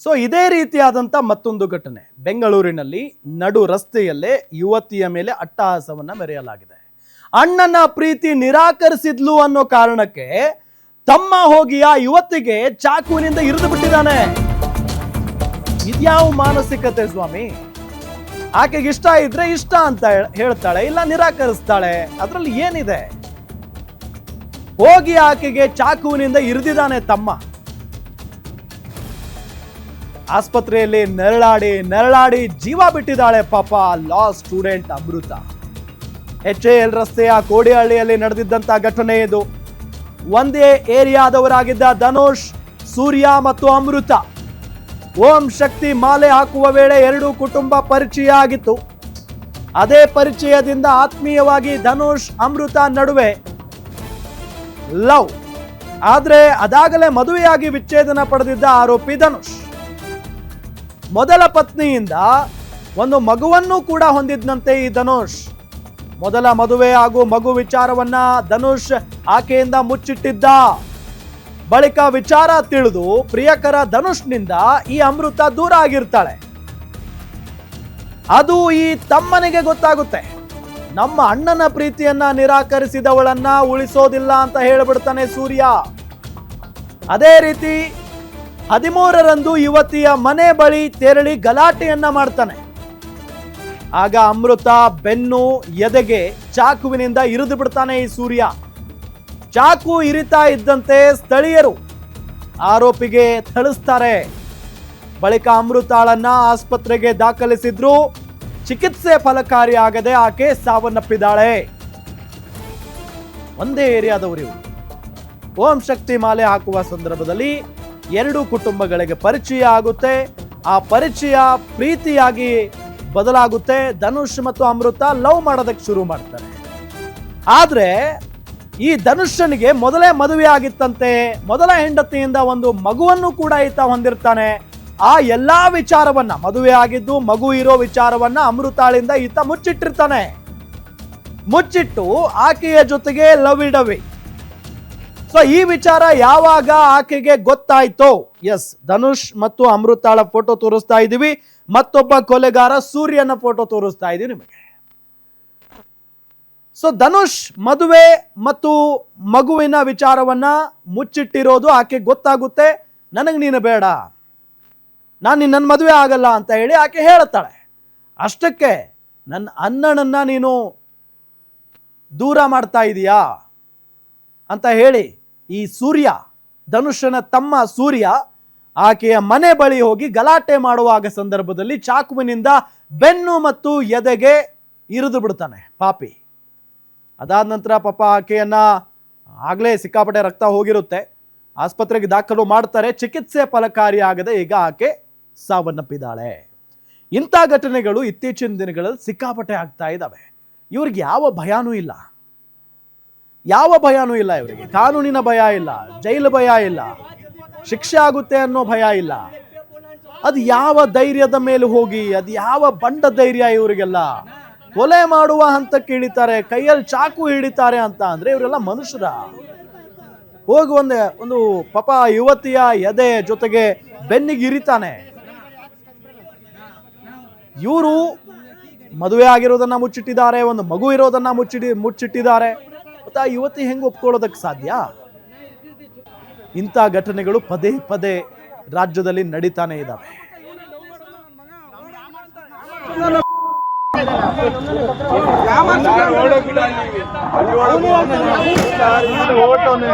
So ಇದೇ ರೀತಿಯಾದಂಥ ಮತ್ತೊಂದು ಘಟನೆ ಬೆಂಗಳೂರಿನಲ್ಲಿ ನಡು ರಸ್ತೆಯಲ್ಲೇ ಯುವತಿಯ ಮೇಲೆ ಅಟ್ಟಹಾಸವನ್ನ ಮೆರೆಯಲಾಗಿದೆ. ಅಣ್ಣನ ಪ್ರೀತಿ ನಿರಾಕರಿಸಿದ್ಲು ಅನ್ನೋ ಕಾರಣಕ್ಕೆ ತಮ್ಮ ಹೋಗಿ ಆ ಯುವತಿಗೆ ಚಾಕುವಿನಿಂದ ಇರಿದು ಬಿಟ್ಟಿದ್ದಾನೆ. ಇದ್ಯಾವ ಮಾನಸಿಕತೆ ಸ್ವಾಮಿ? ಆಕೆಗೆ ಇಷ್ಟ ಇದ್ರೆ ಇಷ್ಟ ಅಂತ ಹೇಳ್ತಾಳೆ, ಇಲ್ಲ ನಿರಾಕರಿಸ್ತಾಳೆ. ಅದರಲ್ಲಿ ಏನಿದೆ? ಹೋಗಿ ಆಕೆಗೆ ಚಾಕುವಿನಿಂದ ಇರಿದಿದ್ದಾನೆ ತಮ್ಮ. ಆಸ್ಪತ್ರೆಯಲ್ಲಿ ನೆರಳಾಡಿ ಜೀವ ಬಿಟ್ಟಿದ್ದಾಳೆ ಪಾಪ ಲಾ ಸ್ಟೂಡೆಂಟ್ ಅಮೃತ. HAL ರಸ್ತೆಯ ಕೋಡಿಹಳ್ಳಿಯಲ್ಲಿ ನಡೆದಿದ್ದಂತ ಘಟನೆ ಇದು. ಒಂದೇ ಏರಿಯಾದವರಾಗಿದ್ದ ಧನುಷ್, ಸೂರ್ಯ ಮತ್ತು ಅಮೃತ ಓಂ ಶಕ್ತಿ ಮಾಲೆ ಹಾಕುವ ವೇಳೆ ಎರಡೂ ಕುಟುಂಬ ಪರಿಚಯ ಆಗಿತ್ತು. ಅದೇ ಪರಿಚಯದಿಂದ ಆತ್ಮೀಯವಾಗಿ ಧನುಷ್ ಅಮೃತ ನಡುವೆ ಲವ್. ಆದ್ರೆ ಅದಾಗಲೇ ಮದುವೆಯಾಗಿ ವಿಚ್ಛೇದನ ಪಡೆದಿದ್ದ ಆರೋಪಿ ಧನುಷ್ ಮೊದಲ ಪತ್ನಿಯಿಂದ ಒಂದು ಮಗುವನ್ನು ಕೂಡ ಹೊಂದಿದ್ದಂತೆ ಈ ಧನುಷ್. ಮೊದಲ ಮದುವೆ ಹಾಗೂ ಮಗು ವಿಚಾರವನ್ನ ಧನುಷ್ ಆಕೆಯಿಂದ ಮುಚ್ಚಿಟ್ಟಿದ್ದ. ಬಳಿಕ ವಿಚಾರ ತಿಳಿದು ಪ್ರಿಯಕರ ಧನುಷ್ನಿಂದ ಈ ಅಮೃತ ದೂರ ಆಗಿರ್ತಾಳೆ. ಅದು ಈ ತಮ್ಮನಿಗೆ ಗೊತ್ತಾಗುತ್ತೆ. ನಮ್ಮ ಅಣ್ಣನ ಪ್ರೀತಿಯನ್ನ ನಿರಾಕರಿಸಿದವಳನ್ನ ಉಳಿಸೋದಿಲ್ಲ ಅಂತ ಹೇಳಿಬಿಡ್ತಾನೆ ಸೂರ್ಯ. ಅದೇ ರೀತಿ 13ರಂದು ಯುವತಿಯ ಮನೆ ಬಳಿ ತೆರಳಿ ಗಲಾಟೆಯನ್ನ ಮಾಡ್ತಾನೆ. ಆಗ ಅಮೃತ ಬೆನ್ನು ಎದೆಗೆ ಚಾಕುವಿನಿಂದ ಇರಿದು ಬಿಡ್ತಾನೆ ಈ ಸೂರ್ಯ. ಚಾಕು ಇರಿತಾ ಇದ್ದಂತೆ ಸ್ಥಳೀಯರು ಆರೋಪಿಗೆ ಥಳಿಸ್ತಾರೆ. ಬಳಿಕ ಅಮೃತಾಳನ್ನ ಆಸ್ಪತ್ರೆಗೆ ದಾಖಲಿಸಿದ್ರು. ಚಿಕಿತ್ಸೆ ಫಲಕಾರಿಯಾಗದೆ ಆಕೆ ಸಾವನ್ನಪ್ಪಿದ್ದಾಳೆ. ಒಂದೇ ಏರಿಯಾದವರು ಇವರು. ಓಂ ಶಕ್ತಿ ಮಾಲೆ ಹಾಕುವ ಸಂದರ್ಭದಲ್ಲಿ ಎರಡು ಕುಟುಂಬಗಳಿಗೆ ಪರಿಚಯ ಆಗುತ್ತೆ. ಆ ಪರಿಚಯ ಪ್ರೀತಿಯಾಗಿ ಬದಲಾಗುತ್ತೆ. ಧನುಷ್ ಮತ್ತು ಅಮೃತ ಲವ್ ಮಾಡೋದಕ್ಕೆ ಶುರು ಮಾಡ್ತಾರೆ. ಆದ್ರೆ ಈ ಧನುಷ್ಯನಿಗೆ ಮೊದಲೇ ಮದುವೆ ಆಗಿತ್ತಂತೆ. ಮೊದಲ ಹೆಂಡತಿಯಿಂದ ಒಂದು ಮಗುವನ್ನು ಕೂಡ ಈತ ಹೊಂದಿರ್ತಾನೆ. ಆ ಎಲ್ಲಾ ವಿಚಾರವನ್ನ, ಮದುವೆ ಆಗಿದ್ದು ಮಗು ಇರೋ ವಿಚಾರವನ್ನ ಅಮೃತಾಳಿಂದ ಈತ ಮುಚ್ಚಿಟ್ಟಿರ್ತಾನೆ. ಮುಚ್ಚಿಟ್ಟು ಆಕೆಯ ಜೊತೆಗೆ ಲವಿಡವಿ. ಸೊ ಈ ವಿಚಾರ ಯಾವಾಗ ಆಕೆಗೆ ಗೊತ್ತಾಯ್ತೋ, ಎಸ್, ಧನುಷ್ ಮತ್ತು ಅಮೃತಾಳ ಫೋಟೋ ತೋರಿಸ್ತಾ ಇದ್ದೀವಿ. ಮತ್ತೊಬ್ಬ ಕೊಲೆಗಾರ ಸೂರ್ಯನ ಫೋಟೋ ತೋರಿಸ್ತಾ ಇದೀವಿ ನಿಮಗೆ. ಸೊ ಧನುಷ್ ಮದುವೆ ಮತ್ತು ಮಗುವಿನ ವಿಚಾರವನ್ನ ಮುಚ್ಚಿಟ್ಟಿರೋದು ಆಕೆ ಗೊತ್ತಾಗುತ್ತೆ. ನನಗೆ ನೀನು ಬೇಡ, ನಾನು ನಿನ್ನ ಮದುವೆ ಆಗಲ್ಲ ಅಂತ ಹೇಳಿ ಆಕೆ ಹೇಳುತ್ತಾಳೆ. ಅಷ್ಟಕ್ಕೆ ನನ್ನ ಅಣ್ಣನನ್ನ ನೀನು ದೂರ ಮಾಡ್ತಾ ಇದೀಯಾ ಅಂತ ಹೇಳಿ ಈ ಸೂರ್ಯ, ಧನುಷನ ತಮ್ಮ ಸೂರ್ಯ, ಆಕೆಯ ಮನೆ ಬಳಿ ಹೋಗಿ ಗಲಾಟೆ ಮಾಡುವಾಗ ಸಂದರ್ಭದಲ್ಲಿ ಚಾಕುವಿನಿಂದ ಬೆನ್ನು ಮತ್ತು ಎದೆಗೆ ಇರಿದು ಬಿಡ್ತಾನೆ ಪಾಪಿ. ಅದಾದ ನಂತರ ಪಾಪ ಆಕೆಯನ್ನ ಆಗಲೇ ಸಿಕ್ಕಾಪಟ್ಟೆ ರಕ್ತ ಹೋಗಿರುತ್ತೆ. ಆಸ್ಪತ್ರೆಗೆ ದಾಖಲು ಮಾಡ್ತಾರೆ. ಚಿಕಿತ್ಸೆ ಫಲಕಾರಿಯಾಗದೆ ಈಗ ಆಕೆ ಸಾವನ್ನಪ್ಪಿದ್ದಾಳೆ. ಇಂಥ ಘಟನೆಗಳು ಇತ್ತೀಚಿನ ದಿನಗಳಲ್ಲಿ ಸಿಕ್ಕಾಪಟ್ಟೆ ಆಗ್ತಾ ಇದ್ದಾವೆ. ಇವ್ರಿಗೆ ಯಾವ ಭಯಾನೂ ಇಲ್ಲ. ಇವರಿಗೆ ಕಾನೂನಿನ ಭಯ ಇಲ್ಲ, ಜೈಲು ಭಯ ಇಲ್ಲ, ಶಿಕ್ಷೆ ಆಗುತ್ತೆ ಅನ್ನೋ ಭಯ ಇಲ್ಲ. ಅದು ಯಾವ ಧೈರ್ಯದ ಮೇಲೆ ಹೋಗಿ, ಅದು ಯಾವ ಬಂಡ ಧೈರ್ಯ ಇವರಿಗೆಲ್ಲ? ಕೊಲೆ ಮಾಡುವ ಹಂತಕ್ಕೆ ಇಳಿತಾರೆ, ಕೈಯಲ್ಲಿ ಚಾಕು ಹಿಡಿತಾರೆ ಅಂತ ಅಂದ್ರೆ ಇವರೆಲ್ಲ ಮನುಷ್ಯರ? ಹೋಗಿ ಒಂದು ಪಾಪ ಯುವತಿಯ ಎದೆ ಜೊತೆಗೆ ಬೆನ್ನಿಗೆ ಇರಿತಾನೆ. ಇವರು ಮದುವೆ ಆಗಿರೋದನ್ನ ಮುಚ್ಚಿಟ್ಟಿದ್ದಾರೆ, ಒಂದು ಮಗು ಇರೋದನ್ನ ಮುಚ್ಚಿಟ್ಟಿದ್ದಾರೆ. ಮತ್ತೆ ಆ ಯುವತಿ ಹೆಂಗೆ ಒಪ್ಕೊಳ್ಳೋದಕ್ಕೆ ಸಾಧ್ಯ? ಇಂಥ ಘಟನೆಗಳು ಪದೇ ಪದೇ ರಾಜ್ಯದಲ್ಲಿ ನಡೀತಾನೆ ಇದ್ದಾವೆ. ಓಟೋನೆ